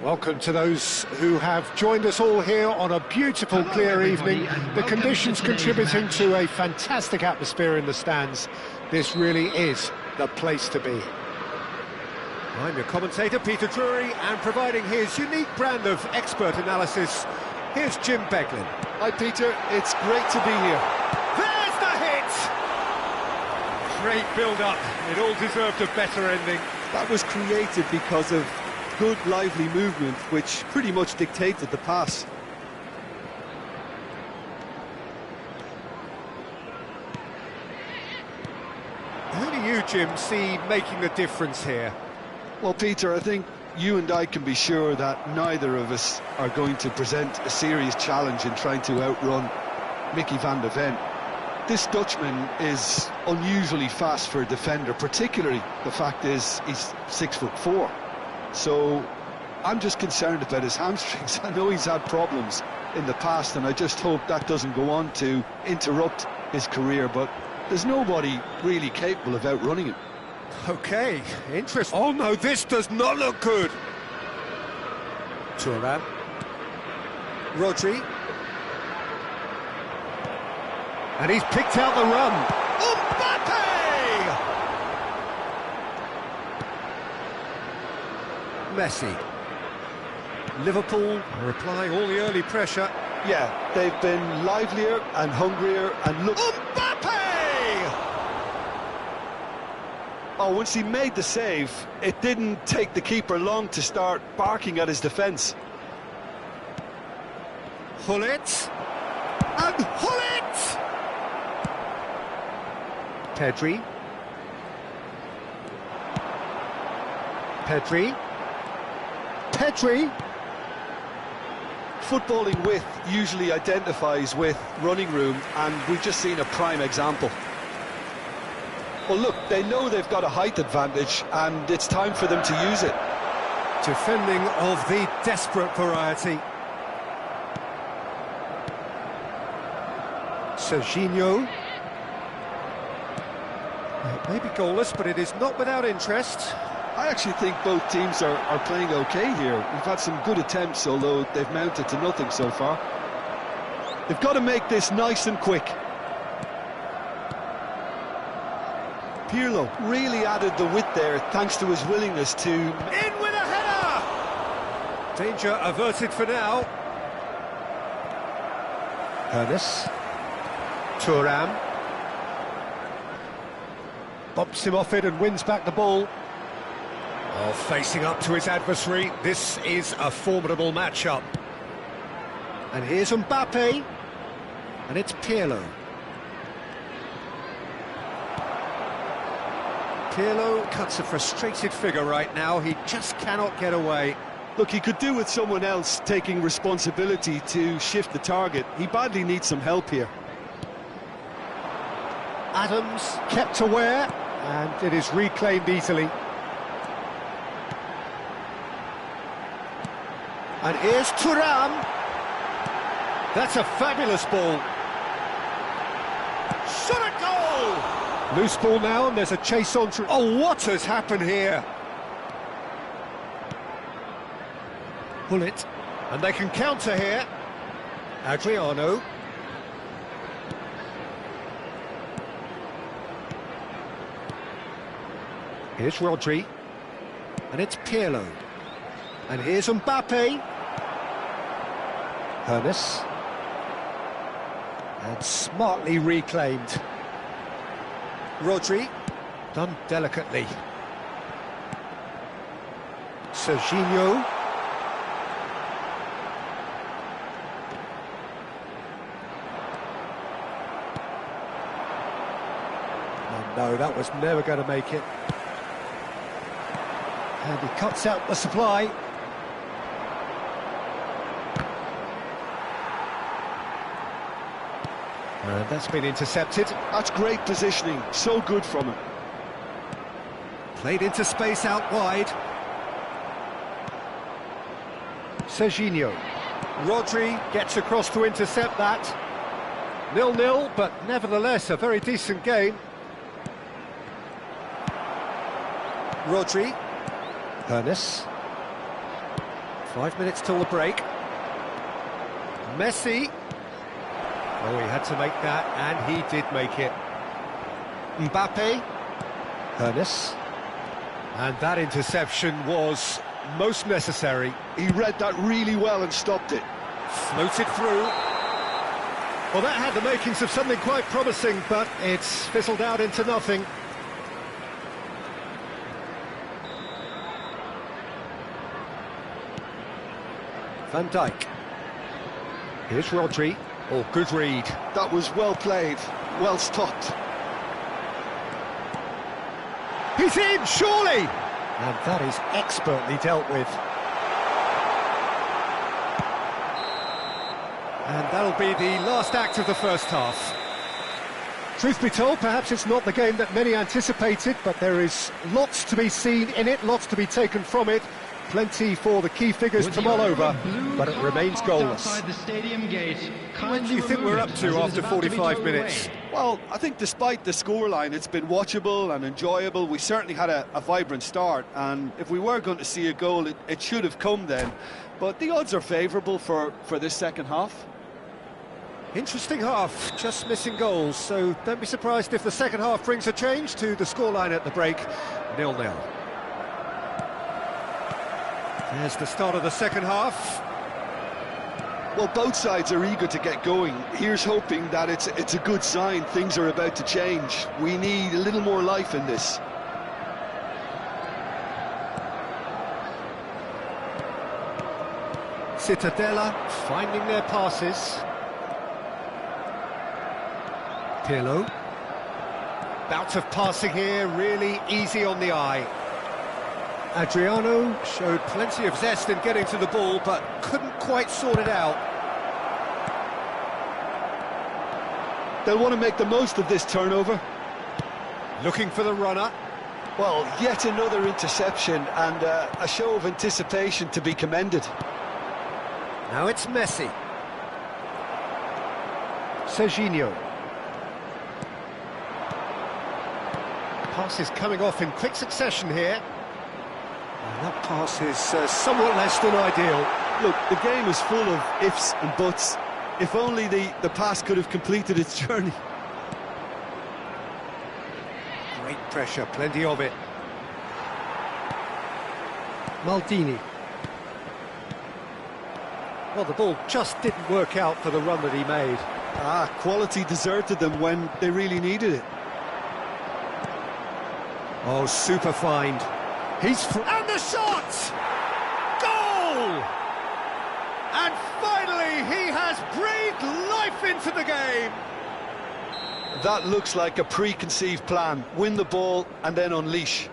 Welcome to those who have joined us all here on a beautiful, clear evening. The conditions contributing to a fantastic atmosphere in the stands. This really is the place to be. I'm your commentator, Peter Drury, and providing his unique brand of expert analysis, here's Jim Beglin. Hi, Peter. It's great to be here. There's the hit! Great build-up. It all deserved a better ending. That was created because of good, lively movement, which pretty much dictated the pass. Who do you, Jim, see making the difference here? Well, Peter, I think you and I can be sure that neither of us are going to present a serious challenge in trying to outrun Mickey van de Ven. This Dutchman is unusually fast for a defender, particularly the fact is he's 6'4". So I'm just concerned about his hamstrings. I know he's had problems in the past, and I just hope that doesn't go on to interrupt his career, but there's nobody really capable of outrunning him. Okay, interesting. Oh no, this does not look good. Thuram. Rodri. And he's picked out the run. Mbappe! Messi. Liverpool are applying all the early pressure. Yeah, they've been livelier and hungrier, and look... Mbappe! Oh, once he made the save, it didn't take the keeper long to start barking at his defence. Gullit. And Gullit! Pedri. Footballing width usually identifies with running room, and we've just seen a prime example. Well, look, they know they've got a height advantage, and it's time for them to use it. Defending of the desperate variety. Serginho. It may be goalless, but it is not without interest. I actually think both teams are playing okay here. We've had some good attempts, although they've mounted to nothing so far. They've got to make this nice and quick. Pirlo really added the width there, thanks to his willingness to... In with a header! Danger averted for now. Ernest. Thuram. Bumps him off it and wins back the ball. Oh, facing up to his adversary, this is a formidable matchup. And here's Mbappe. And it's Pirlo. Pirlo cuts a frustrated figure right now. He just cannot get away. Look, he could do with someone else taking responsibility to shift the target. He badly needs some help here. Adams kept aware, and it is reclaimed easily. And here's Thuram. That's a fabulous ball. Shot a goal! Loose ball now, and there's a chase on through. Oh, what has happened here? Gullit. And they can counter here. Adriano. Here's Rodri. And it's Pirlo. And here's Mbappe. Ernest. And smartly reclaimed. Rodri. Done delicately. Serginho. Oh no, that was never going to make it. And he cuts out the supply. And that's been intercepted. That's great positioning, so good from him. Played into space out wide. Serginho. Rodri gets across to intercept that. 0-0, but nevertheless a very decent game. Rodri. Ernest. 5 minutes till the break. Messi. Oh, he had to make that, and he did make it. Mbappe. Ernest. And that interception was most necessary. He read that really well and stopped it. Floated through. Well, that had the makings of something quite promising, but it's fizzled out into nothing. Van Dijk. Here's Rodri. Oh, good read. That was well played, well stopped. He's in, surely! And that is expertly dealt with. And that'll be the last act of the first half. Truth be told, perhaps it's not the game that many anticipated, but there is lots to be seen in it, lots to be taken from it. Plenty for the key figures to mull over, but it remains goalless. What do you think we're up to after 45 minutes? Well, I think despite the scoreline, it's been watchable and enjoyable. We certainly had a vibrant start, and if we were going to see a goal, it should have come then. But the odds are favourable for this second half. Interesting half, just missing goals, so don't be surprised if the second half brings a change to the scoreline at the break, 0-0. There's the start of the second half. Well, both sides are eager to get going. Here's hoping that it's a good sign. Things are about to change. We need a little more life in this. Cittadella finding their passes. Pirlo. Bout of passing here, really easy on the eye. Adriano showed plenty of zest in getting to the ball, but couldn't quite sort it out. They'll want to make the most of this turnover. Looking for the runner. Well, yet another interception and a show of anticipation to be commended. Now it's Messi. Serginho. Pass is coming off in quick succession here. And that pass is somewhat less than ideal. Look, the game is full of ifs and buts. If only the pass could have completed its journey. Great pressure, plenty of it. Maldini. Well, the ball just didn't work out for the run that he made. Quality deserted them when they really needed it. Oh, super find. And the shot! Goal! And finally, he has breathed life into the game. That looks like a preconceived plan. Win the ball and then unleash.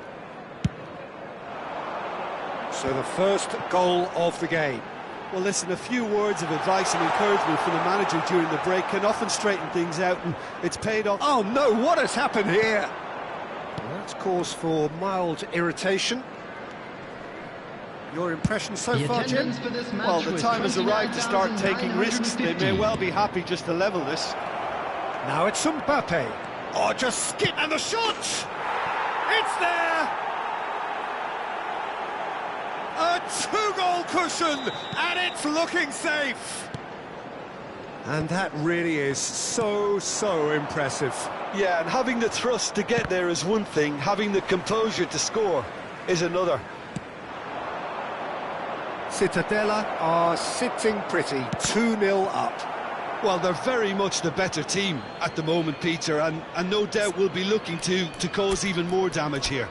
So the first goal of the game. Well, listen, a few words of advice and encouragement from the manager during the break can often straighten things out, and it's paid off. Oh no, what has happened here? Well, that's cause for mild irritation. Your impression so far, Jim? Well, the time has arrived to start taking risks. They may well be happy just to level this. Now it's Mbappe. Oh, just skip, and the shot! It's there! A two-goal cushion, and it's looking safe. And that really is so impressive. Yeah, and having the thrust to get there is one thing, having the composure to score is another. Cittadella are sitting pretty, 2-0 up. Well, they're very much the better team at the moment, Peter, and no doubt will be looking to cause even more damage here.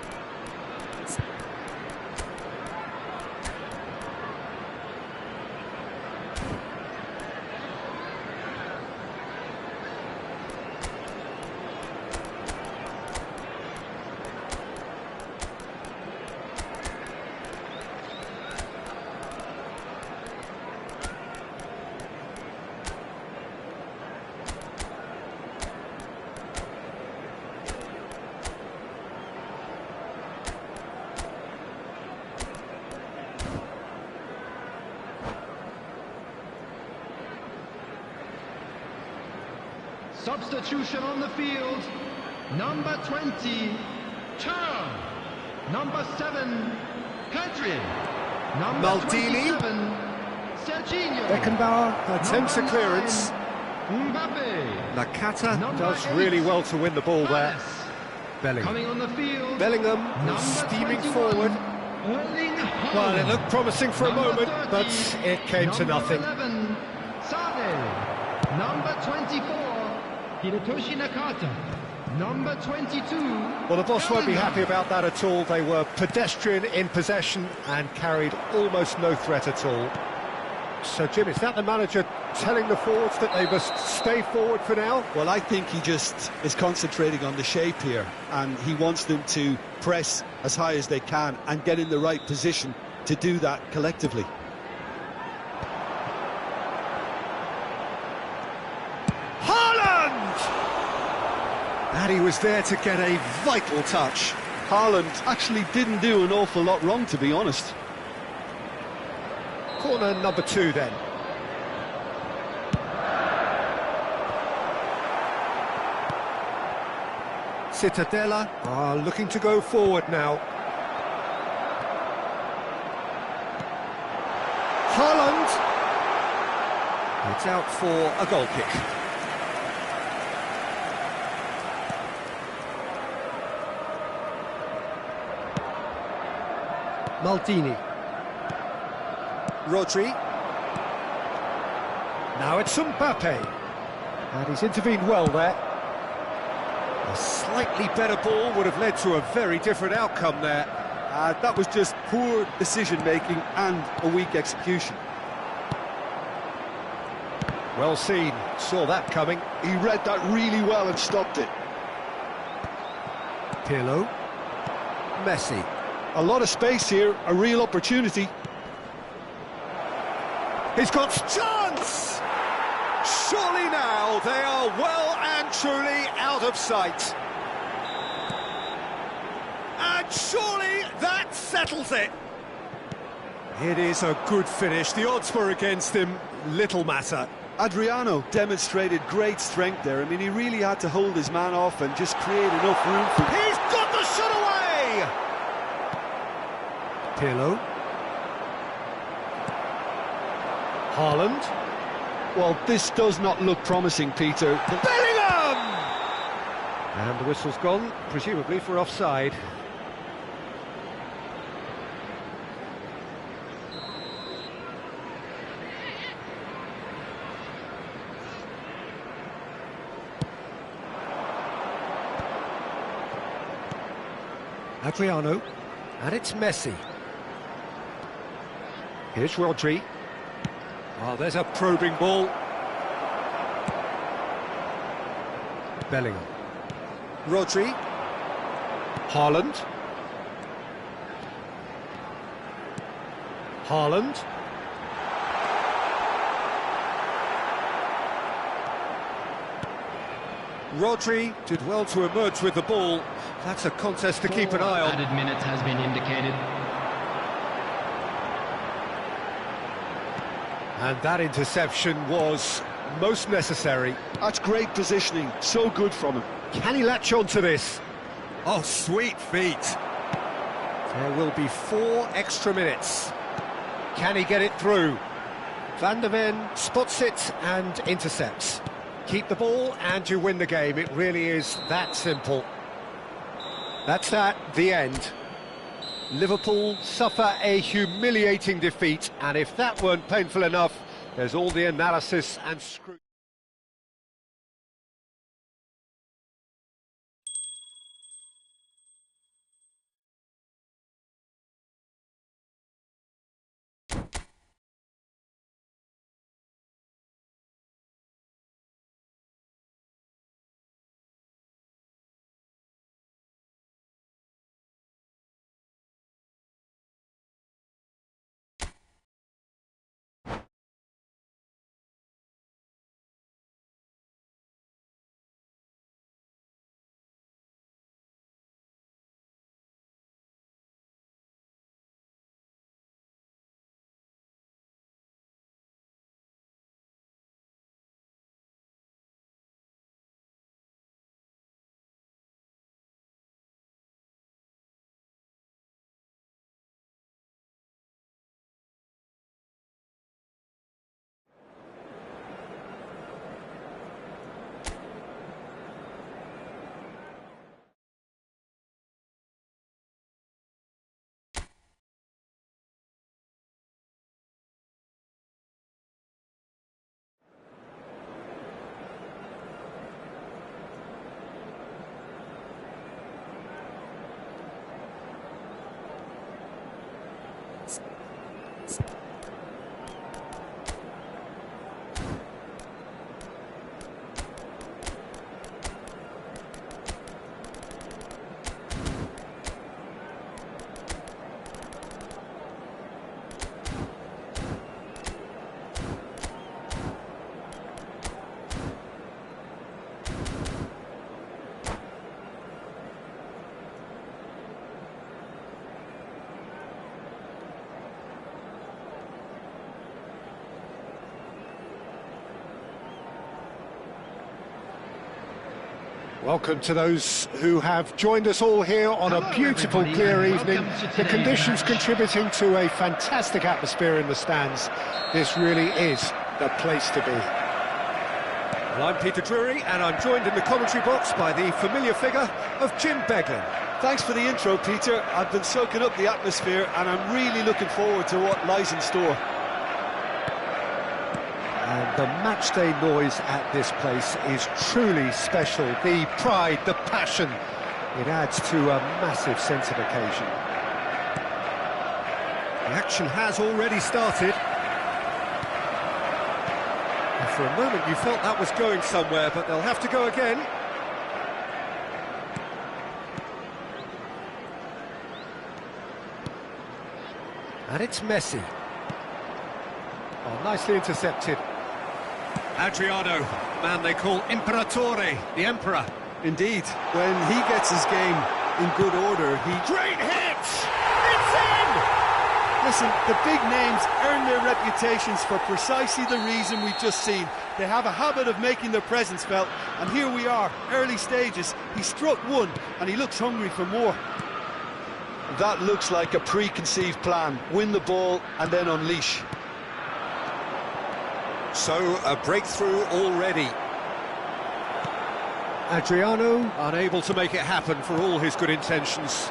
Substitution on the field. Number 20, Turn. Number 7, Country. Number Maldini. 27, Serginho. Beckenbauer attempts a Number clearance. 9, Mbappe. Nakata Number does 8, really well to win the ball there. Palace. Bellingham. Coming on the field. Bellingham Number was steaming 21, forward. Erling Haaland. Well, it looked promising for a Number moment, 30, but it came to number nothing. 11, Sane. Number 24, Hirotoshi Nakata. Number 22. Well, the boss won't be Bellingham. happy about that at all. They were pedestrian in possession and carried almost no threat at all. So, Jim, is that the manager telling the forwards that they must stay forward for now? Well, I think he just is concentrating on the shape here, and he wants them to press as high as they can and get in the right position to do that collectively. Haaland! And he was there to get a vital touch. Haaland actually didn't do an awful lot wrong, to be honest. Corner number 2 then. Cittadella are looking to go forward now. Haaland! It's out for a goal kick. Maldini. Rodri. Now it's Mbappe. And he's intervened well there. A slightly better ball would have led to a very different outcome there. That was just poor decision-making and a weak execution. Well seen, saw that coming. He read that really well and stopped it. Pirlo. Messi. A lot of space here, a real opportunity. He's got chance! Surely now they are well and truly out of sight. And surely that settles it. It is a good finish. The odds were against him. Little matter. Adriano demonstrated great strength there. I mean, he really had to hold his man off and just create enough room for... He's got the shot away! Pirlo. Haaland. Well, this does not look promising, Peter. Bellingham! And the whistle's gone, presumably for offside. Adriano, and it's Messi. Here's Rodri. Oh, there's a probing ball. Bellingham. Rodri. Haaland. Haaland. Rodri did well to emerge with the ball. That's a contest to keep an eye on. Added minutes has been indicated. And that interception was most necessary. That's great positioning, so good from him. Can he latch on to this? Oh, sweet feet. There will be 4 extra minutes. Can he get it through? Van der Ven spots it and intercepts. Keep the ball and you win the game. It really is that simple. That's the end. Liverpool suffer a humiliating defeat, and if that weren't painful enough, there's all the analysis and scrutiny. Welcome to those who have joined us all here on a beautiful, clear evening. The conditions contributing to a fantastic atmosphere in the stands. This really is the place to be. Well, I'm Peter Drury, and I'm joined in the commentary box by the familiar figure of Jim Beglin. Thanks for the intro, Peter. I've been soaking up the atmosphere, and I'm really looking forward to what lies in store. And the matchday noise at this place is truly special. The pride, the passion, it adds to a massive sense of occasion. The action has already started. And for a moment you felt that was going somewhere, but they'll have to go again. And it's Messi. Oh, nicely intercepted. Adriano, man they call Imperatore, the Emperor. Indeed, when he gets his game in good order, he... Great hit! It's in! Listen, the big names earn their reputations for precisely the reason we've just seen. They have a habit of making their presence felt, and here we are, early stages. He struck one, and he looks hungry for more. That looks like a preconceived plan. Win the ball, and then unleash. So, a breakthrough already. Adriano unable to make it happen for all his good intentions.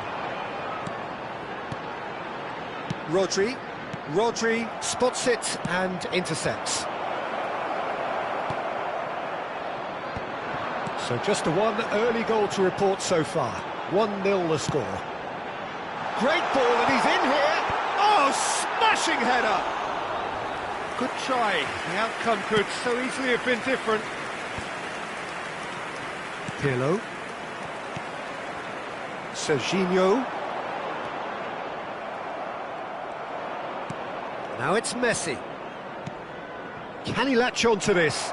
Rodri spots it and intercepts. So just the one early goal to report so far. 1-0 the score. Great ball, and he's in here. Oh, smashing header! Good try. The outcome could so easily have been different. Pirlo. Serginho. Now it's Messi. Can he latch on to this?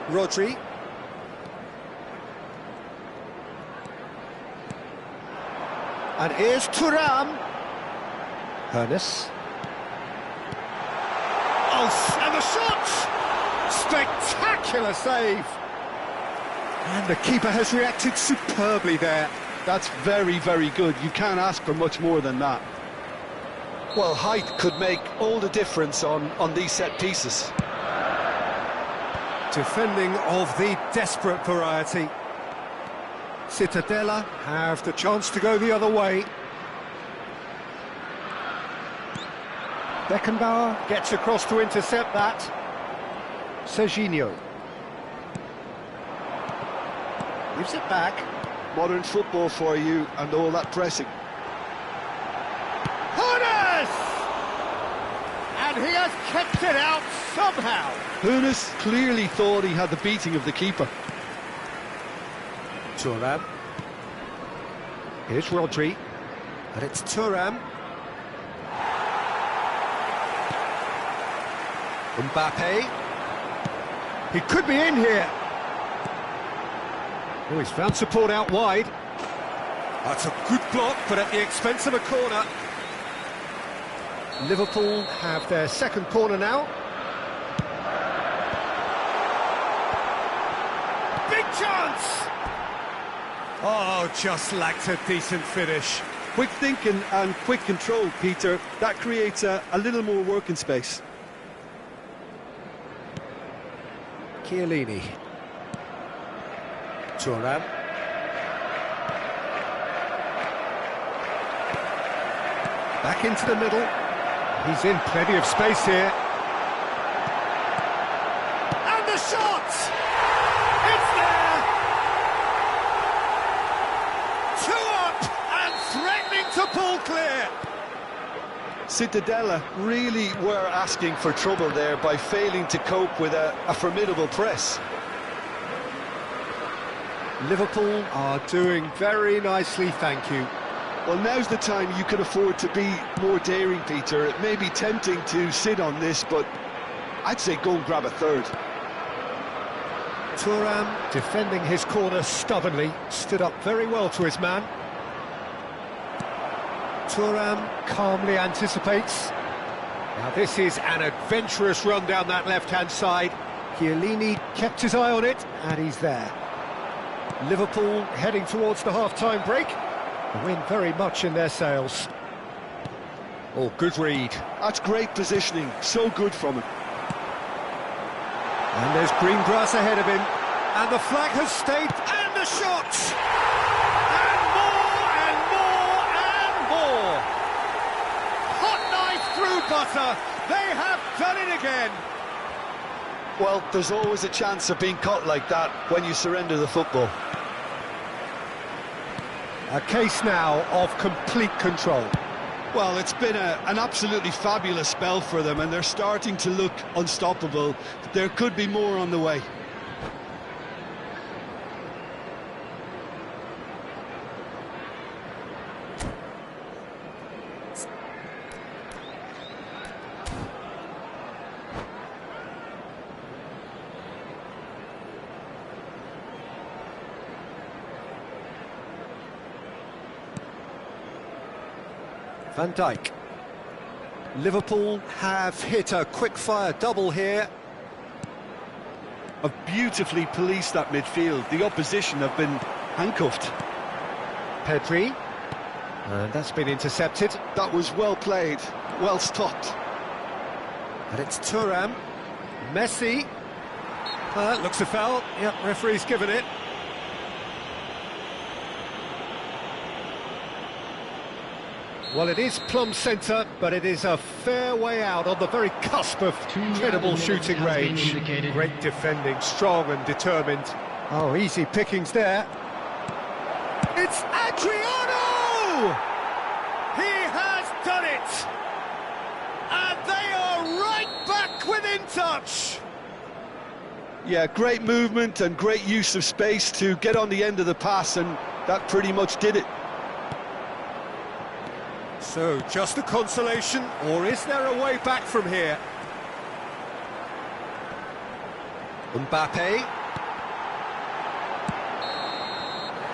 Rodri. And here's Thuram. Hernes. Oh, and the shot! Spectacular save! And the keeper has reacted superbly there. That's very, very good. You can't ask for much more than that. Well, height could make all the difference on these set pieces. Defending of the desperate variety. Cittadella have the chance to go the other way. Beckenbauer gets across to intercept that. Serginho. Gives it back. Modern football for you and all that pressing. Hernes! And he has kept it out somehow. Hernes clearly thought he had the beating of the keeper. Thuram. Here's Rodri. And it's Thuram. Mbappe. He could be in here. Oh, he's found support out wide. That's a good block, but at the expense of a corner. Liverpool have their second corner now. Big chance! Oh, just lacked a decent finish. Quick thinking and quick control, Peter. That creates a little more working space. Chiellini. Thuram. Back into the middle. He's in plenty of space here. And the shot! It's there! 2 up and threatening to pull clear. Cittadella really were asking for trouble there by failing to cope with a formidable press. Liverpool are doing very nicely, thank you. Well, now's the time you can afford to be more daring, Peter. It may be tempting to sit on this, but I'd say go and grab a third. Thuram, defending his corner stubbornly, stood up very well to his man. Thuram calmly anticipates. Now this is an adventurous run down that left-hand side. Chiellini kept his eye on it, and he's there. Liverpool heading towards the half-time break. The wind very much in their sails. Oh, good read. That's great positioning, so good from him. And there's green grass ahead of him. And the flag has stayed, and the shot! And more, and more, and more! Hot knife through butter! They have done it again! Well, there's always a chance of being caught like that when you surrender the football. A case now of complete control. Well, it's been an absolutely fabulous spell for them, and they're starting to look unstoppable. There could be more on the way. Van Dijk. Liverpool have hit a quick-fire double here. Have beautifully policed that midfield. The opposition have been handcuffed. Pedri. And that's been intercepted. That was well played, well stopped. And it's Thuram. Messi. That looks a foul. Yep, referee's given it. Well, it is plumb centre, but it is a fair way out on the very cusp of incredible shooting range. Great defending, strong and determined. Oh, easy pickings there. It's Adriano! He has done it! And they are right back within touch! Yeah, great movement and great use of space to get on the end of the pass, and that pretty much did it. So, just a consolation, or is there a way back from here? Mbappe.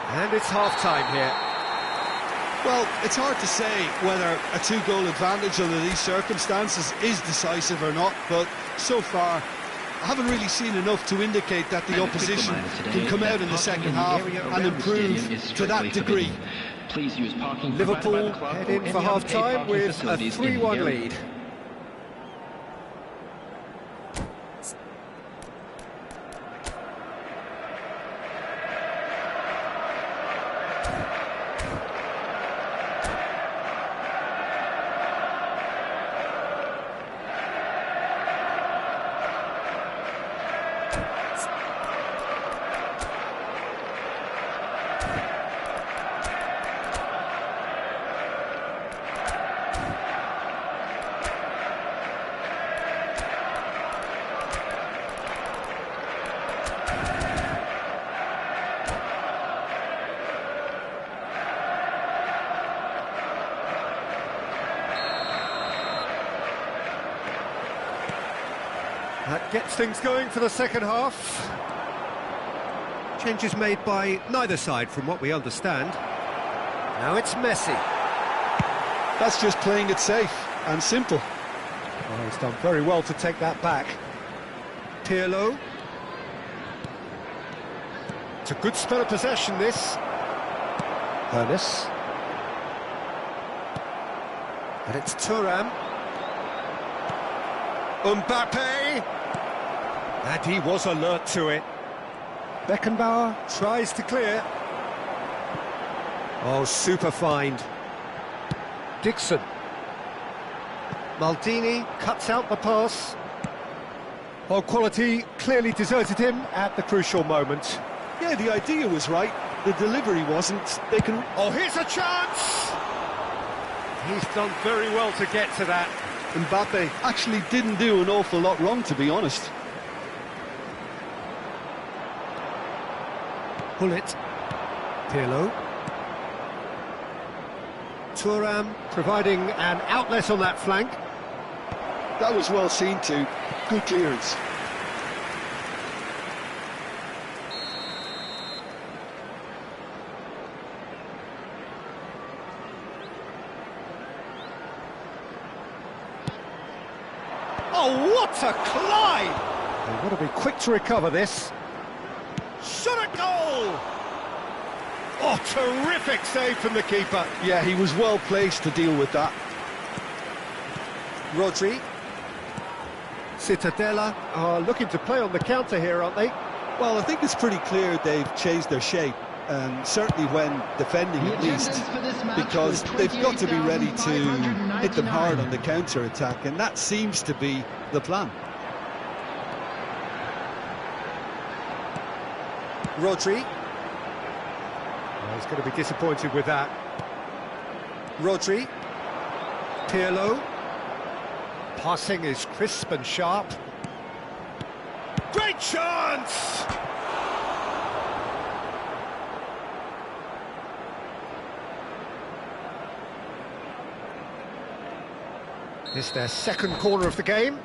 And it's half-time here. Well, it's hard to say whether a two-goal advantage under these circumstances is decisive or not, but so far I haven't really seen enough to indicate that the opposition can come out in the second half and improve to that degree. Please use parking. Liverpool head in for half-time with a 3-1 lead. That gets things going for the second half. Changes made by neither side from what we understand. Now it's Messi. That's just playing it safe and simple. Oh, he's done very well to take that back. Pirlo. It's a good spell of possession, this. Ernest. And it's Thuram. Mbappe! And he was alert to it. Beckenbauer tries to clear. Oh, super find. Dixon. Maldini cuts out the pass. Oh, quality clearly deserted him at the crucial moment. Yeah, the idea was right, the delivery wasn't. They can... Oh, here's a chance! He's done very well to get to that. Mbappe actually didn't do an awful lot wrong, to be honest. Pull it. Pirlo. Thuram providing an outlet on that flank. That was well seen too. Good clearance. Oh, what a climb! They've got to be quick to recover this. Shot at goal! Oh, terrific save from the keeper. Yeah, he was well placed to deal with that. Rodri. Cittadella are looking to play on the counter here, aren't they? Well, I think it's pretty clear they've changed their shape, certainly when defending at least, because they've got to be ready to hit them hard on the counter-attack, and that seems to be the plan. Rodri. He's going to be disappointed with that. Rodri. Pirlo. Passing is crisp and sharp. Great chance! It's their second corner of the game.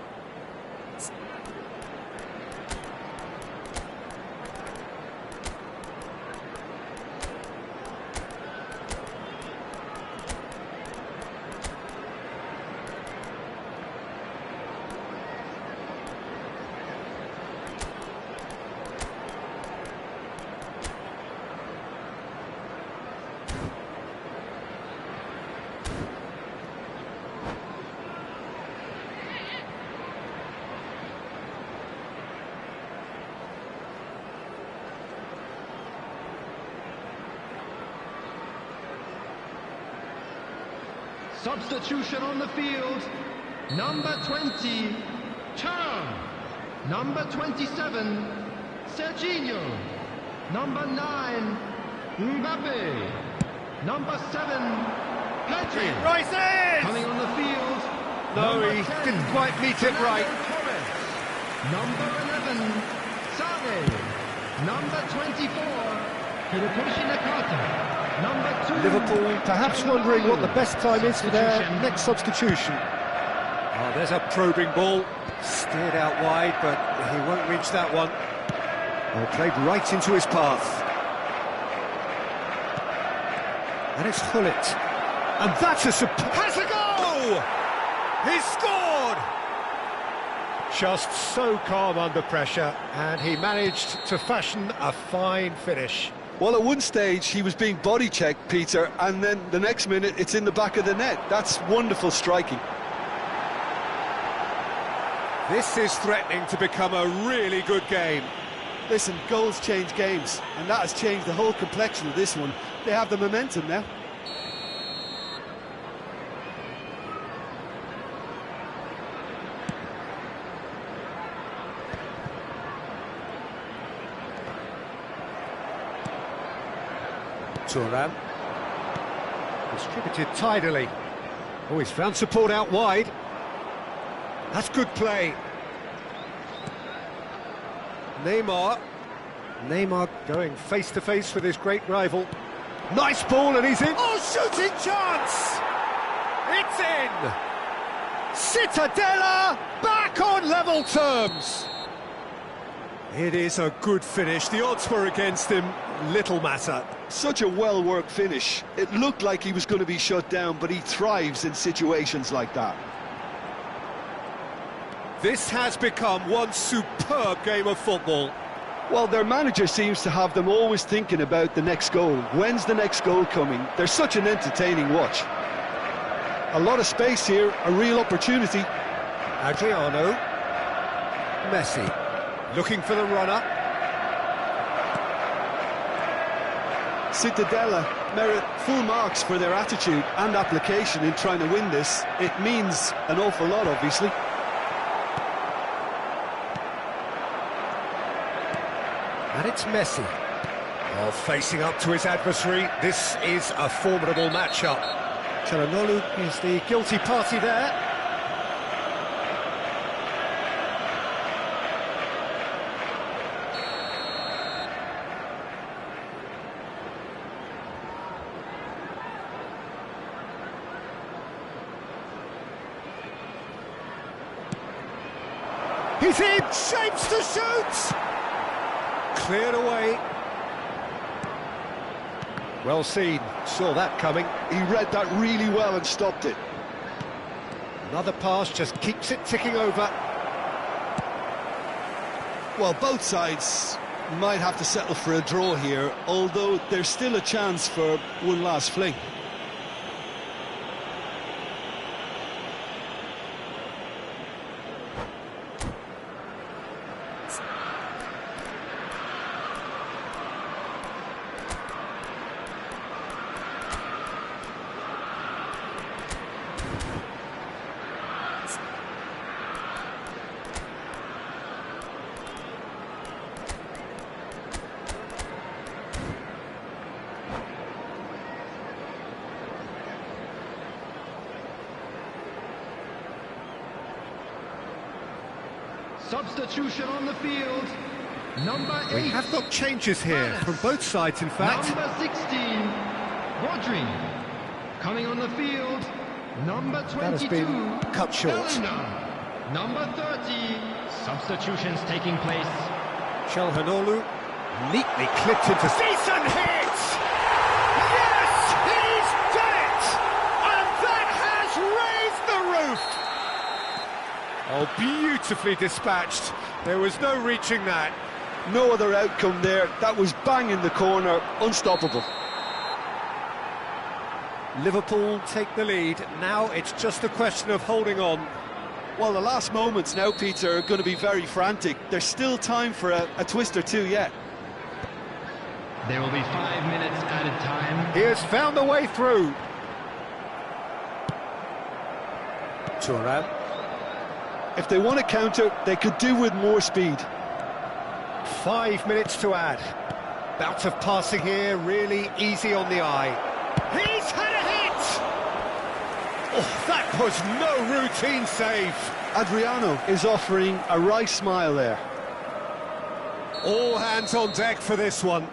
Substitution on the field. Number 20, Cham. Number 27, Serginho. Number 9, Mbappe. Number 7, Pedri. Rises! Coming on the field. No, number he 10, didn't quite meet it right. Torres. Number 11, Sane. Number 24, Hiroshi Nakata. Number 2, Liverpool perhaps wondering what the best time is for their next substitution. Oh, there's a probing ball. Steered out wide, but he won't reach that one. Oh, played right into his path. And it's Hullet. And that's a has a goal! He's scored! Just so calm under pressure, and he managed to fashion a fine finish. Well, at one stage, he was being body-checked, Peter, and then the next minute, it's in the back of the net. That's wonderful striking. This is threatening to become a really good game. Listen, goals change games, and that has changed the whole complexion of this one. They have the momentum now. Thuram. Distributed tidily. Oh, he's found support out wide. That's good play. Neymar. Neymar going face-to-face with his great rival. Nice ball and he's in. Oh, shooting chance! It's in! Cittadella back on level terms! It is a good finish. The odds were against him. Little matter. Such a well-worked finish. It looked like he was going to be shut down, but he thrives in situations like that. This has become one superb game of football. Well, their manager seems to have them always thinking about the next goal. When's the next goal coming? They're such an entertaining watch. A lot of space here, a real opportunity. Adriano. Messi. Looking for the runner. Cittadella merit full marks for their attitude and application in trying to win this. It means an awful lot, obviously. And it's Messi. Oh, facing up to his adversary. This is a formidable matchup. Çalhanoğlu is the guilty party there. He's in! Shapes to shoot! Cleared away. Well seen. Saw that coming. He read that really well and stopped it. Another pass just keeps it ticking over. Well, both sides might have to settle for a draw here, although there's still a chance for one last fling. Substitution on the field. Number 8. We have got changes here from both sides, in fact. Number 16, Rodri. Coming on the field, number 22. That has been cut short. Bellingham. Number 30. Substitutions taking place. Çalhanoğlu neatly clipped into... Decent hit! Yes, he's done it! And that has raised the roof! Oh, beautifully dispatched. There was no reaching that. No other outcome there. That was bang in the corner, unstoppable. Liverpool take the lead. Now it's just a question of holding on. Well, the last moments now, Peter, are going to be very frantic. There's still time for a twist or two yet. There will be 5 minutes added time. He has found a way through. Thuram. If they want to counter, they could do with more speed. 5 minutes to add. Bout of passing here, really easy on the eye. He's had a hit! Oh, that was no routine save. Adriano is offering a right smile there. All hands on deck for this one.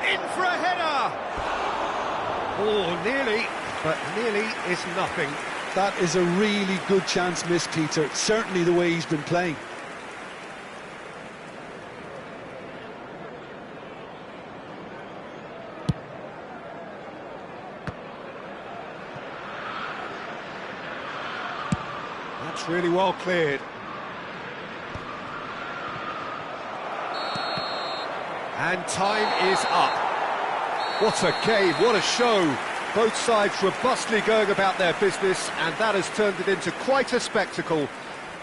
In for a header! Oh, nearly, but nearly is nothing. That is a really good chance missed, Peter. Certainly the way he's been playing. That's really well cleared. And time is up. What a game, what a show. Both sides robustly going about their business, and that has turned it into quite a spectacle.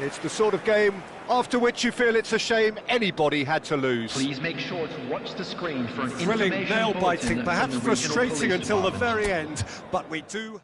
It's the sort of game after which you feel it's a shame anybody had to lose. Please make sure to watch the screen for an Thrilling, information nail-biting, bulletin perhaps from the Regional frustrating Police until the Department. very end, but we do...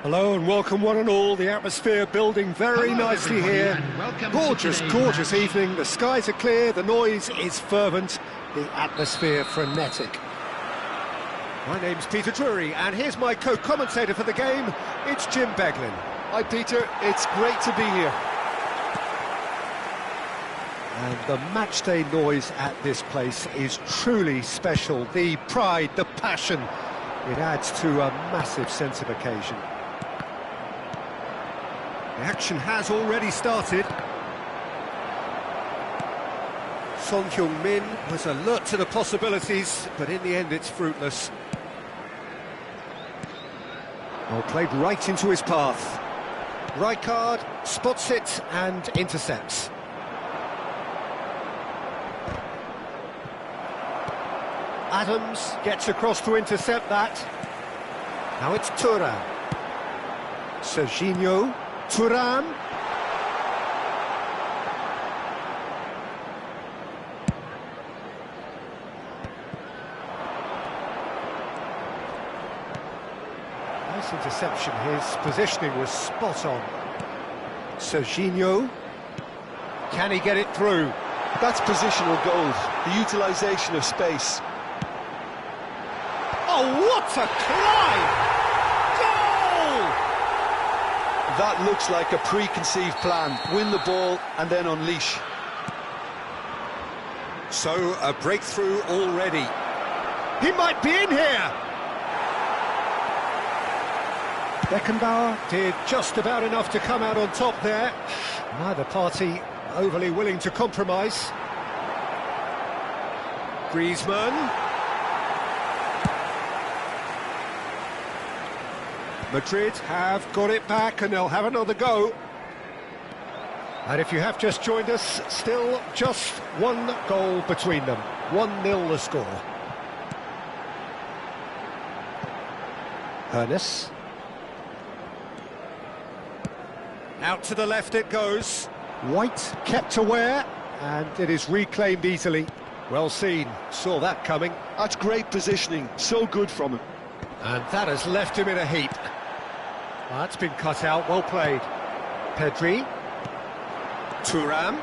Hello and welcome one and all. The atmosphere building very nicely here. Gorgeous, gorgeous evening. The skies are clear, the noise is fervent, the atmosphere frenetic. My name's Peter Drury and here's my co-commentator for the game. It's Jim Beglin. Hi Peter, it's great to be here. And the matchday noise at this place is truly special. The pride, the passion, it adds to a massive sense of occasion. The action has already started. Son Heung-min was alert to the possibilities, but in the end it's fruitless. Well, played right into his path. Rijkaard spots it and intercepts. Adams gets across to intercept that. Now it's Thuram. Serginho, Thuram. Nice interception, his positioning was spot on. Serginho. Can he get it through? That's positional gold, the utilisation of space. Oh, what a climb! Goal! That looks like a preconceived plan. Win the ball and then unleash. So, a breakthrough already. He might be in here! Beckenbauer did just about enough to come out on top there. Neither party overly willing to compromise. Griezmann. Madrid have got it back and they'll have another go. And if you have just joined us, still just one goal between them. 1-0 the score. Ernest. Out to the left it goes. White kept aware, and it is reclaimed easily. Well seen, saw that coming. That's great positioning, so good from him. And that has left him in a heap. That's been cut out, well played. Pedri. Thuram.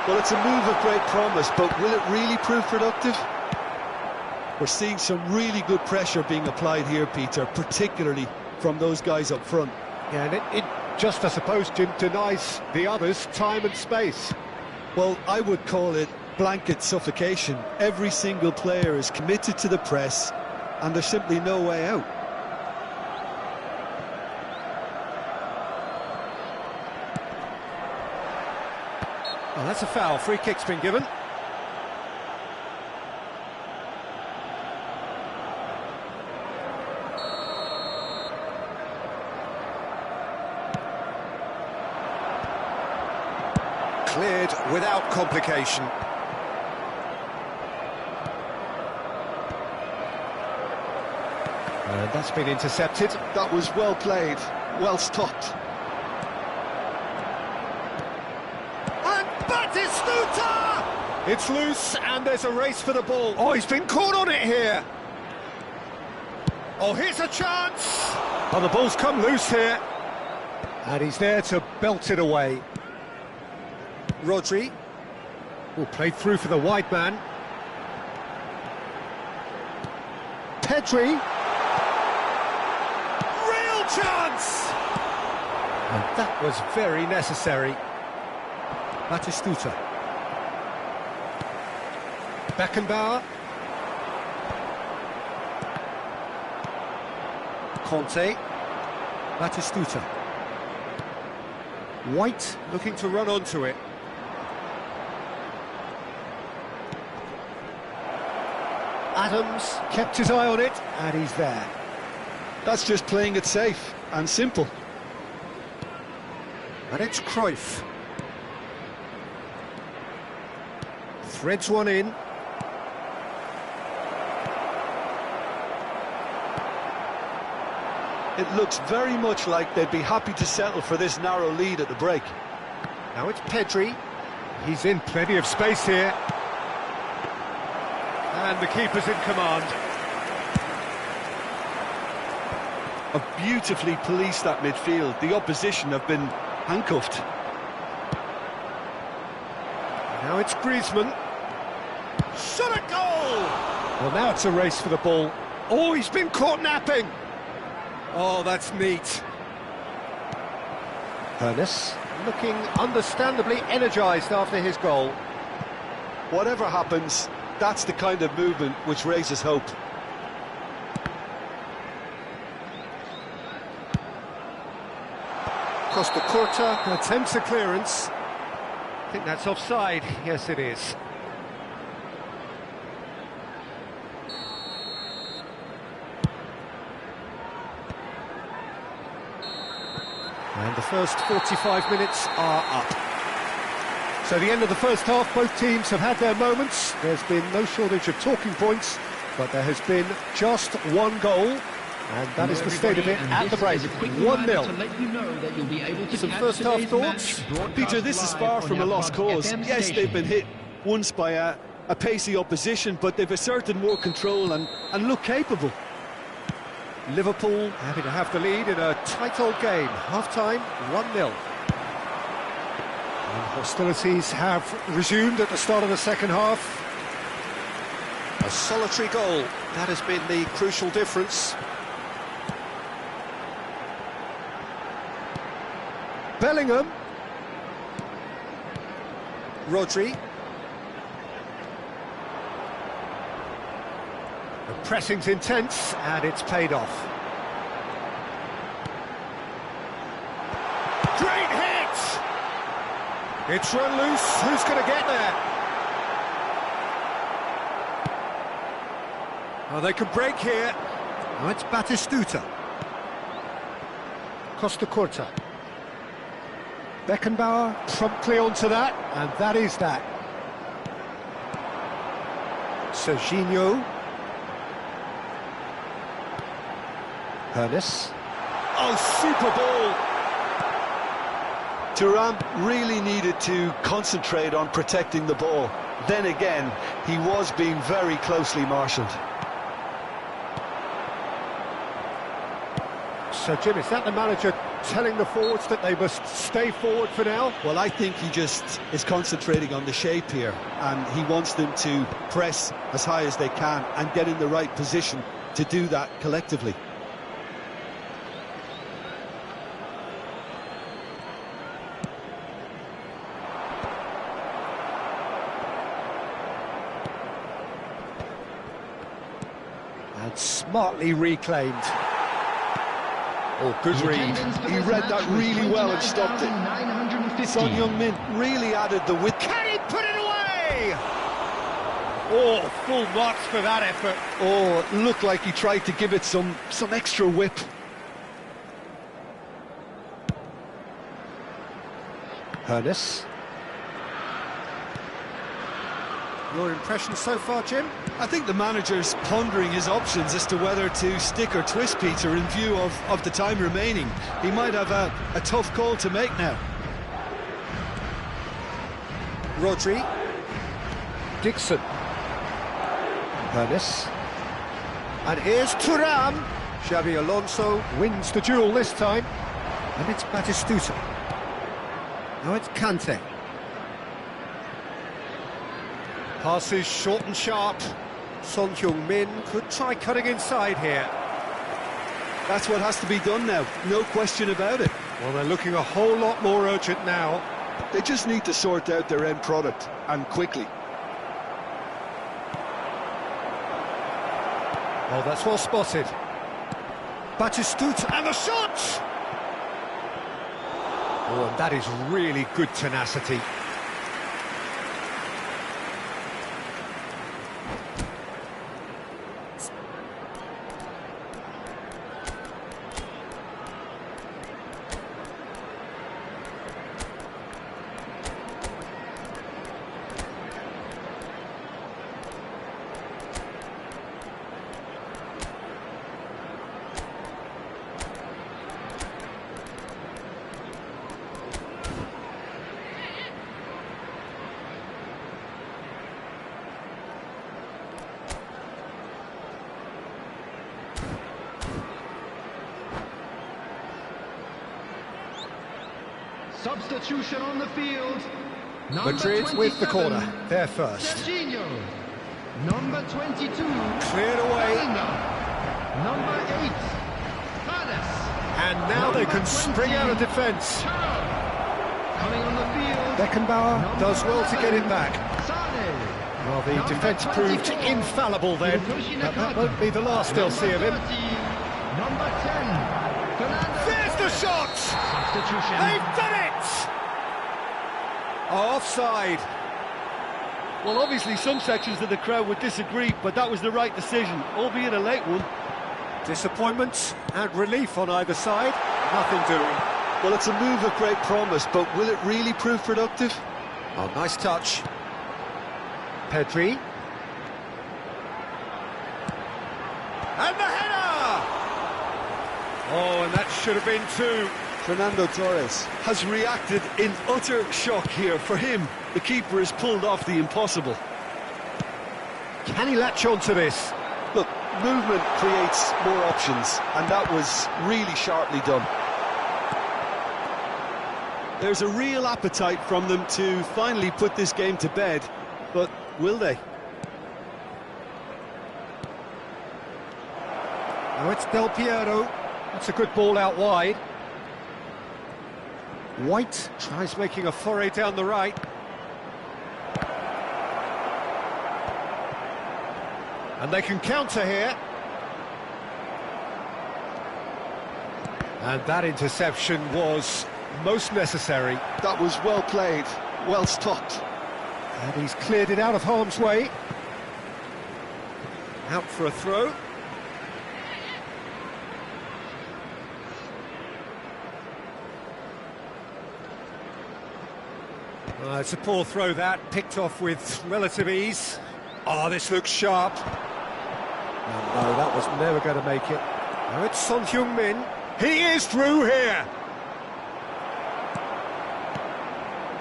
Well, it's a move of great promise, but will it really prove productive? We're seeing some really good pressure being applied here, Peter, particularly from those guys up front. Yeah, and it just, I suppose, Jim, denies the others time and space. Well, I would call it blanket suffocation. Every single player is committed to the press, and there's simply no way out. Oh, that's a foul. Free kick's been given. Cleared without complication. And that's been intercepted. That was well played, well stopped. And Batistuta! It's loose and there's a race for the ball. Oh, he's been caught on it here. Oh, here's a chance. Oh, the ball's come loose here. And he's there to belt it away. Rodri. Oh, played through for the wide man. Pedri. Real chance! And that was very necessary. Batistuta. Beckenbauer. Conte. Batistuta. White looking to run onto it. Adams kept his eye on it, and he's there. That's just playing it safe and simple. And it's Cruyff. Threads one in. It looks very much like they'd be happy to settle for this narrow lead at the break. Now it's Pedri. He's in plenty of space here. And the keeper's in command. have beautifully policed that midfield. The opposition have been handcuffed. Now it's Griezmann. Shot a goal! Well, now it's a race for the ball. Oh, he's been caught napping. Oh, that's neat. Ernest looking understandably energised after his goal. Whatever happens, that's the kind of movement which raises hope. Costa Curta attempts a clearance. I think that's offside. Yes, it is. And the first 45 minutes are up. So the end of the first half, both teams have had their moments. There's been no shortage of talking points, but there has been just one goal, and that is the state of it at the break. 1-0. Some first half thoughts? Peter, this is far from a lost cause. Yes, they've been hit once by a pacey opposition, but they've asserted more control and look capable. Liverpool happy to have the lead in a tight old game. Half-time, 1-0. And hostilities have resumed at the start of the second half. A solitary goal, that has been the crucial difference. Bellingham. Rodri. The pressing's intense, and it's paid off. Great hit! It's run loose. Who's going to get there? Oh, they could break here. Oh, it's Batistuta. Costa Curta. Beckenbauer promptly onto that, and that is that. Serginho. Ernest. Oh, super ball! Thuram really needed to concentrate on protecting the ball. Then again, he was being very closely marshalled. So, Jim, is that the manager telling the forwards that they must stay forward for now? Well, I think he just is concentrating on the shape here, and he wants them to press as high as they can and get in the right position to do that collectively. And smartly reclaimed. Oh, good read. He read that really well and stopped it. Son Heung-min really added the width. Can he put it away? Oh, full marks for that effort. Oh, it looked like he tried to give it some extra whip. Ernest. Your impression so far, Jim? I think the manager's pondering his options as to whether to stick or twist Peter in view of the time remaining. He might have a tough call to make now. Rodri. Dixon. Ernest. And here's Thuram. Xabi Alonso wins the duel this time. And it's Batistuta. Now it's Kante. Passes short and sharp. Son Heung-min could try cutting inside here. That's what has to be done now, no question about it. Well, they're looking a whole lot more urgent now. They just need to sort out their end product, and quickly. Oh, that's well spotted. Batistuta, and the shot! Oh, and that is really good tenacity. Substitution on the field. Number Madrid with the 27, corner, they're first. Serginho. Number 22. Cleared away. Bellingham. Number 8. Hades. And now they can spring out of defence. Coming on the field. Beckenbauer does well to get it back. Sane. Well, the Number defence proved 24. infallible then, but that won't be the last they'll see of him. Number 30. Number 10. Fernando. There's the shot! Substitution. They've done it! Offside. Well, obviously some sections of the crowd would disagree, but that was the right decision, albeit a late one. Disappointment and relief on either side. Nothing doing. Well, it's a move of great promise, but will it really prove productive? Oh, nice touch. Pedri. And the header! Oh, and that should have been two. Fernando Torres has reacted in utter shock here. For him, the keeper has pulled off the impossible. Can he latch on to this? Look, movement creates more options, and that was really sharply done. There's a real appetite from them to finally put this game to bed, but will they? Oh, it's Del Piero. That's a good ball out wide. White tries making a foray down the right. And they can counter here. And that interception was most necessary. That was well played, well stopped. And he's cleared it out of harm's way. Out for a throw. It's a poor throw that, picked off with relative ease. Oh, this looks sharp. No, that was never going to make it. Now it's Son Heung-min. He is through here.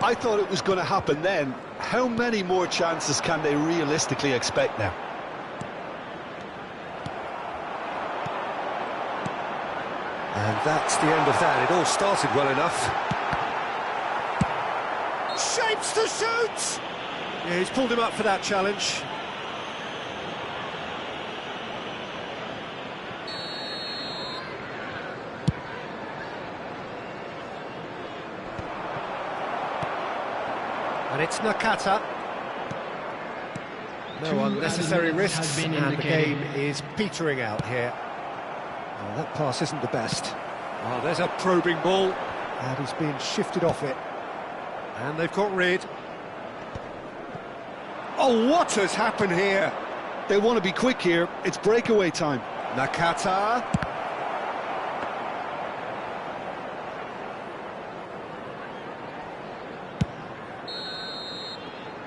I thought it was going to happen then. How many more chances can they realistically expect now? And that's the end of that. It all started well enough. Shapes to shoot! Yeah, he's pulled him up for that challenge. And it's Nakata. No unnecessary risks, and the game is petering out here. Oh, that pass isn't the best. Oh, there's a probing ball, and he's being shifted off it. And they've got rid. Oh, what has happened here? They want to be quick here. It's breakaway time. Nakata.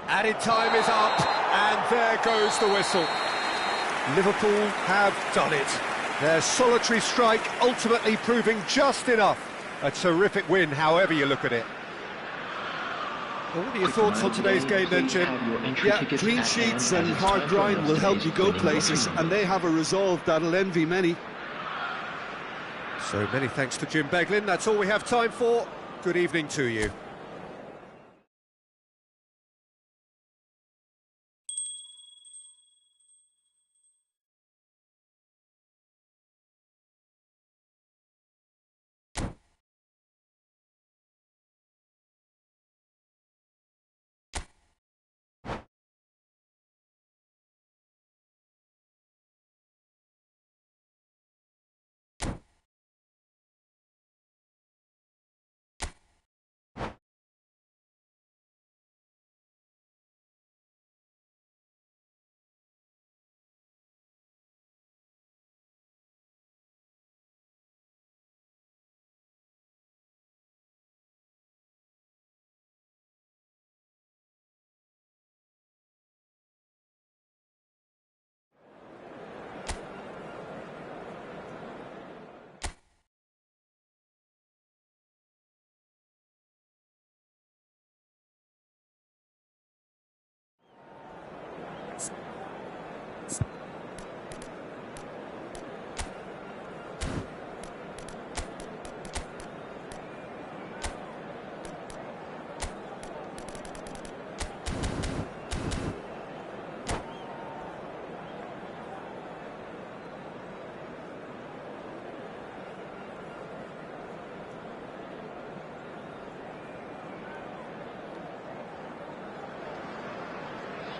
Added time is up, and there goes the whistle. Liverpool have done it. Their solitary strike ultimately proving just enough. A terrific win, however you look at it. What are your thoughts on today's game then, Jim? Yeah, clean sheets and hard grind will help you go places, and they have a resolve that'll envy many. So many thanks to Jim Beglin. That's all we have time for. Good evening to you.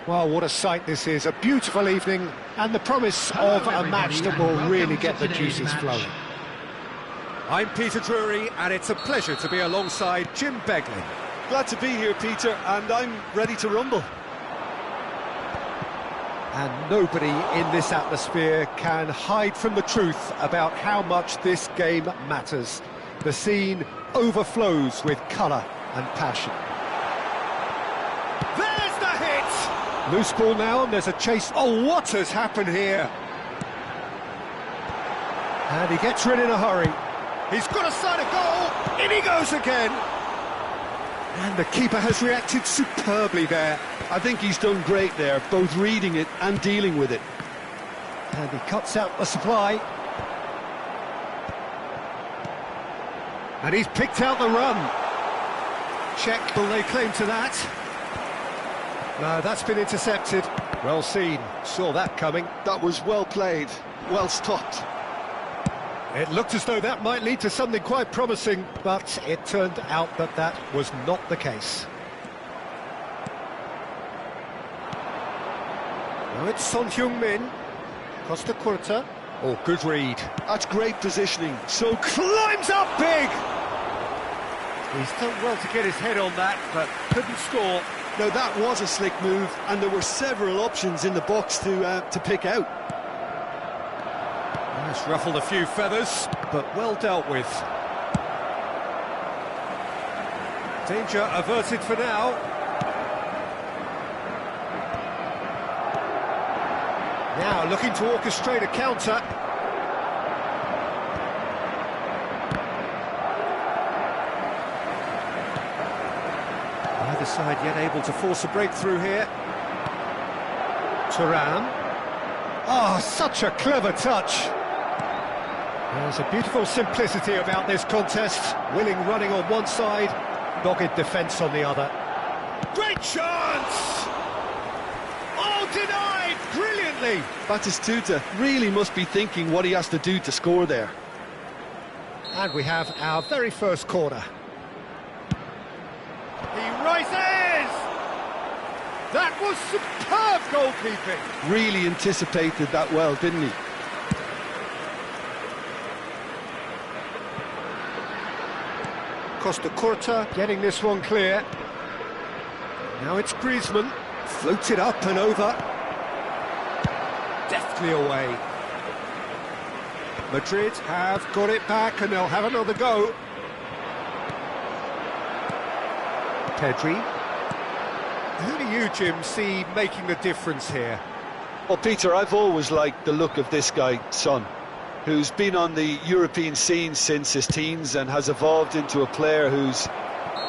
Well, what a sight this is. A beautiful evening and the promise of a match that will really get the juices flowing. I'm Peter Drury, and it's a pleasure to be alongside Jim Beglin. Glad to be here, Peter, and I'm ready to rumble. And nobody in this atmosphere can hide from the truth about how much this game matters. The scene overflows with colour and passion. There's the hit! Loose ball now, and there's a chase. Oh, what has happened here? And he gets rid in a hurry. He's got a sight of goal! In he goes again! And the keeper has reacted superbly there. I think he's done great there, both reading it and dealing with it. And he cuts out the supply. And he's picked out the run. Check, will they claim to that? No, that's been intercepted. Well seen, saw that coming. That was well played, well stopped. It looked as though that might lead to something quite promising, but it turned out that that was not the case. Now it's Son Heung-min. Costa Curta. Oh, good read. That's great positioning. So Climbs up big! He's done well to get his head on that, but couldn't score. now that was a slick move, and there were several options in the box to pick out. It's ruffled a few feathers, but well dealt with. Danger averted for now. Now looking to orchestrate a counter. Neither side yet able to force a breakthrough here. Thuram. Oh, such a clever touch. There's a beautiful simplicity about this contest. Willing running on one side, dogged defence on the other. Great chance! Oh, denied brilliantly! Batistuta really must be thinking what he has to do to score there. And we have our very first corner. He rises! That was superb goalkeeping! Really anticipated that well, didn't he? Costa Curta getting this one clear. Now it's Griezmann, floated up and over. Deftly away. Madrid have got it back and they'll have another go. Pedri. Who do you, Jim, see making the difference here? Well, Peter, I've always liked the look of this guy, Son, who's been on the European scene since his teens and has evolved into a player who's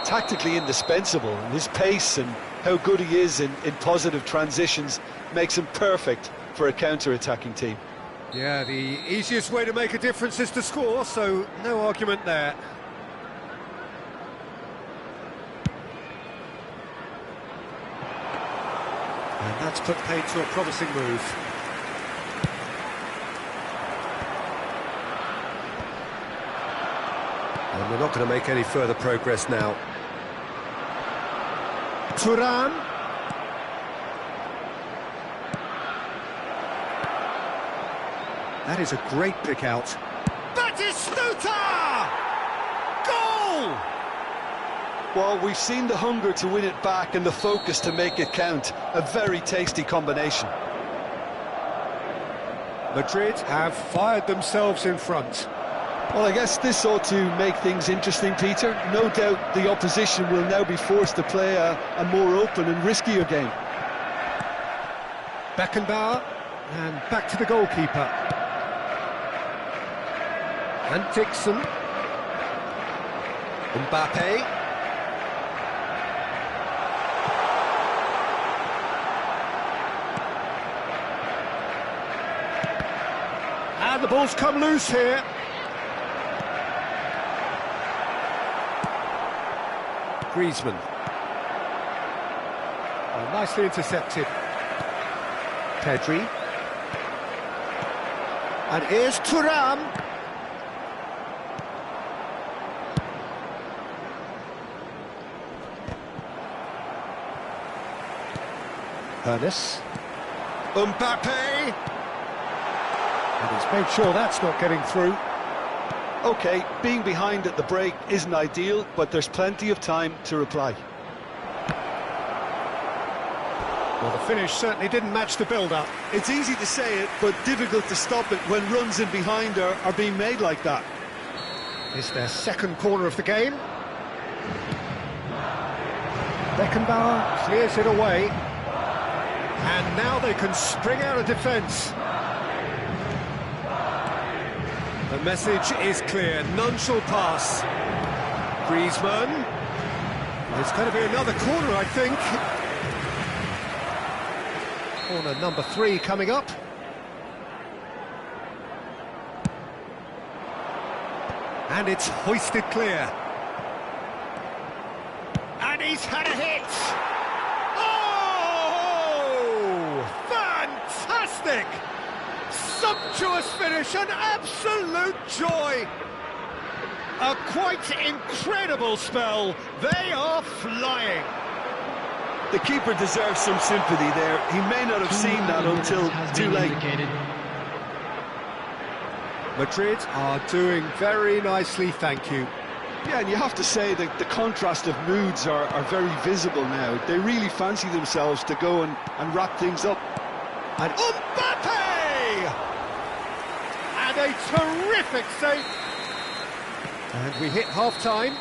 tactically indispensable. And his pace and how good he is in positive transitions makes him perfect for a counter-attacking team. Yeah, the easiest way to make a difference is to score, so no argument there. And that's put paid to a promising move. And they're not going to make any further progress now. Thuram. That is a great pick out. Batistuta! Goal! Well, we've seen the hunger to win it back and the focus to make it count. A very tasty combination. Madrid have fired themselves in front. Well, I guess this ought to make things interesting, Peter. No doubt the opposition will now be forced to play a more open and riskier game. Beckenbauer, and back to the goalkeeper. And Dixon. Mbappe. And the ball's come loose here. Griezmann. Oh, nicely intercepted. Pedri. And here's Thuram. Ernest. Mbappe! And he's made sure that's not getting through. OK, being behind at the break isn't ideal, but there's plenty of time to reply. Well, the finish certainly didn't match the build-up. It's easy to say it, but difficult to stop it when runs in behind are being made like that. It's their second corner of the game. Beckenbauer clears it away. And now they can spring out of defence. The message is clear, none shall pass. Griezmann. It's going to be another corner, I think. Corner number 3 coming up. And it's hoisted clear. And he's had a hit! Oh! Fantastic! Sumptuous finish, an absolute joy! A quite incredible spell. They are flying. The keeper deserves some sympathy there. He may not have seen that until too late. Madrid are doing very nicely, thank you. Yeah, and you have to say that the contrast of moods are very visible now. They really fancy themselves to go and wrap things up. And Mbappe! And a terrific save. And we hit half-time.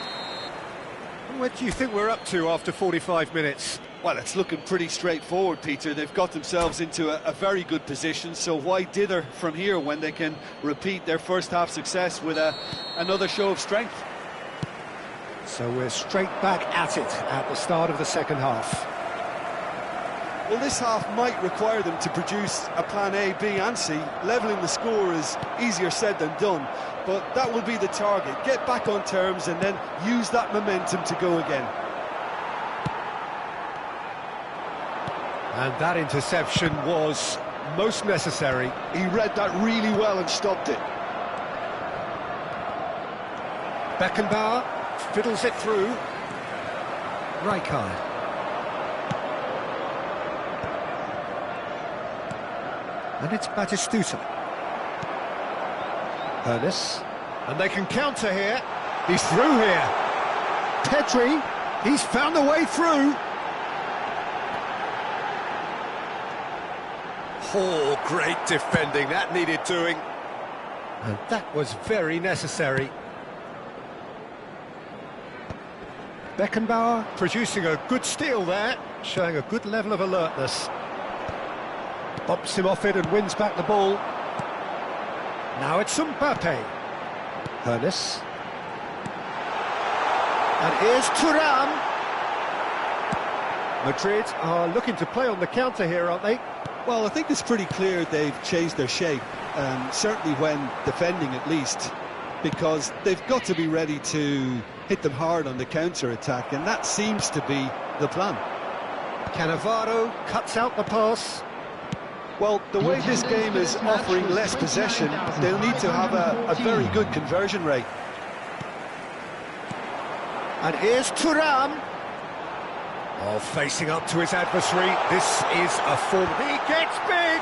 What do you think we're up to after 45 minutes? Well, it's looking pretty straightforward, Peter. They've got themselves into a very good position, so why dither from here when they can repeat their first-half success with another show of strength? So we're straight back at it at the start of the second half. Well, this half might require them to produce a plan A, B and C. Levelling the score is easier said than done, but that will be the target. Get back on terms and then use that momentum to go again. And that interception was most necessary. He read that really well and stopped it. Beckenbauer fiddles it through. Rijkaard. And it's Batistuta. Ernest. And they can counter here. He's through here. Pedri, he's found a way through. Oh, great defending, that needed doing. And that was very necessary. Beckenbauer producing a good steal there, showing a good level of alertness. Bumps him off it and wins back the ball. Now it's Mbappe. Ernest. And here's Thuram. Madrid are looking to play on the counter here, aren't they? Well, I think it's pretty clear they've changed their shape, certainly when defending at least, because they've got to be ready to hit them hard on the counter-attack, and that seems to be the plan. Cannavaro cuts out the pass. Well, the way this game is offering less possession, they'll need to have a very good conversion rate. And here's Thuram. Oh, facing up to his adversary. This is a form. He gets big.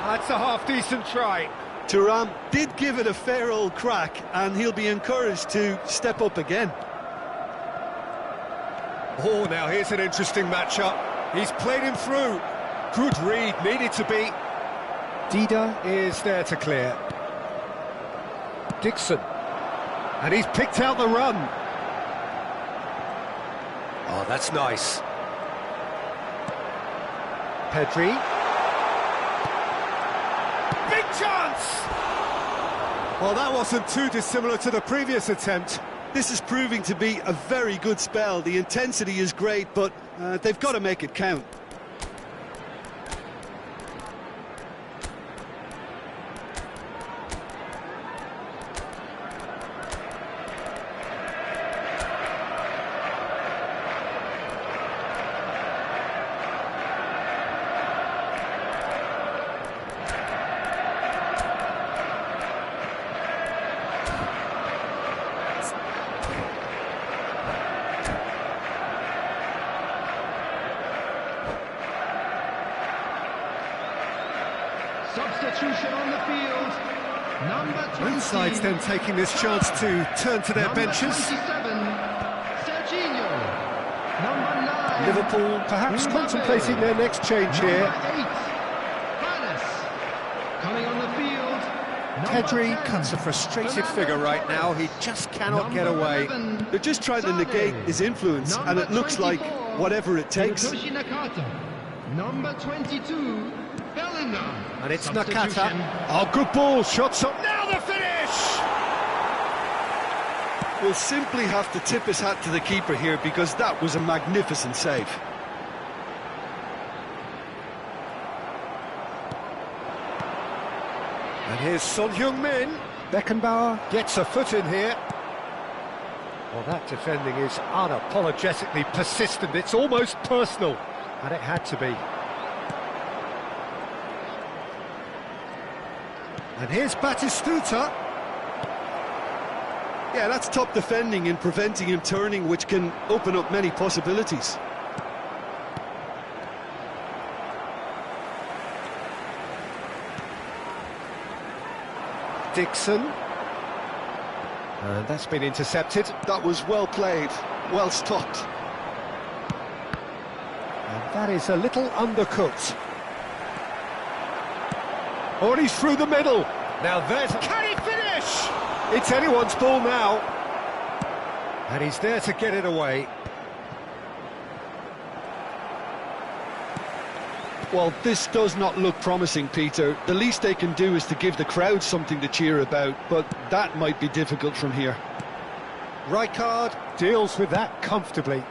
That's a half-decent try. Thuram did give it a fair old crack, and he'll be encouraged to step up again. Oh, now here's an interesting matchup. He's played him through. Good read, needed to be. Dida is there to clear. Dixon. And he's picked out the run. Oh, that's nice. Pedri. Big chance! Well, that wasn't too dissimilar to the previous attempt. This is proving to be a very good spell. The intensity is great, but they've got to make it count. substitution on the field. Number 20. Both sides then taking this chance to turn to their benches. 27, Serginho. Number 9. Liverpool perhaps contemplating their next change here. Number 8, Hannes. Coming on the field. Pedri cuts a frustrated figure right now. He just cannot get away. They're just trying to negate his influence, and it looks like whatever it takes. Number 22, Bellingham. And it's Substitution. Nakata. Oh, good ball. Shots up. Now the finish! We'll simply have to tip his hat to the keeper here, because that was a magnificent save. And here's Son Heung-min. Beckenbauer gets a foot in here. Well, that defending is unapologetically persistent. It's almost personal. And it had to be. And here's Batistuta. Yeah, that's top defending and preventing him turning, which can open up many possibilities. Dixon. And that's been intercepted. That was well played, well stopped. And that is a little undercooked. Oh, and he's through the middle. Now there's... Can he finish? It's anyone's ball now. And he's there to get it away. Well, this does not look promising, Peter. The least they can do is to give the crowd something to cheer about, but that might be difficult from here. Rijkaard deals with that comfortably.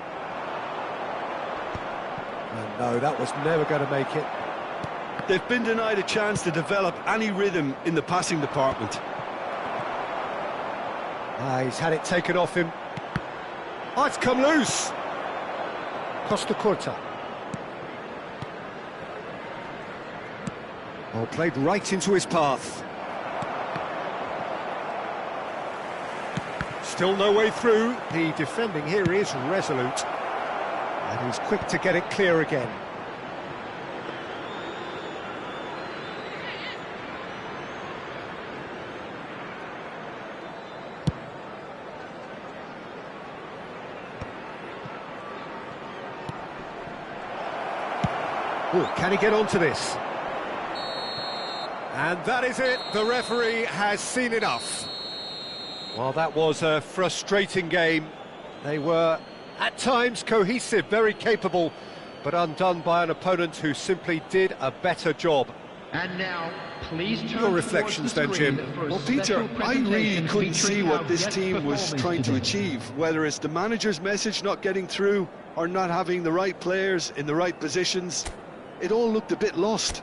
And no, that was never going to make it. They've been denied a chance to develop any rhythm in the passing department. He's had it taken off him. Oh, it's come loose. Costa Curta. Oh, played right into his path. Still no way through. The defending here is resolute. And he's quick to get it clear again. Ooh, can he get onto this? And that is it. The referee has seen enough. Well, that was a frustrating game. They were, at times, cohesive, very capable, but undone by an opponent who simply did a better job. And now, please turn Your reflections then, Jim. Well, Peter, I really couldn't see what this team was trying to achieve, whether it's the manager's message not getting through or not having the right players in the right positions. It all looked a bit lost.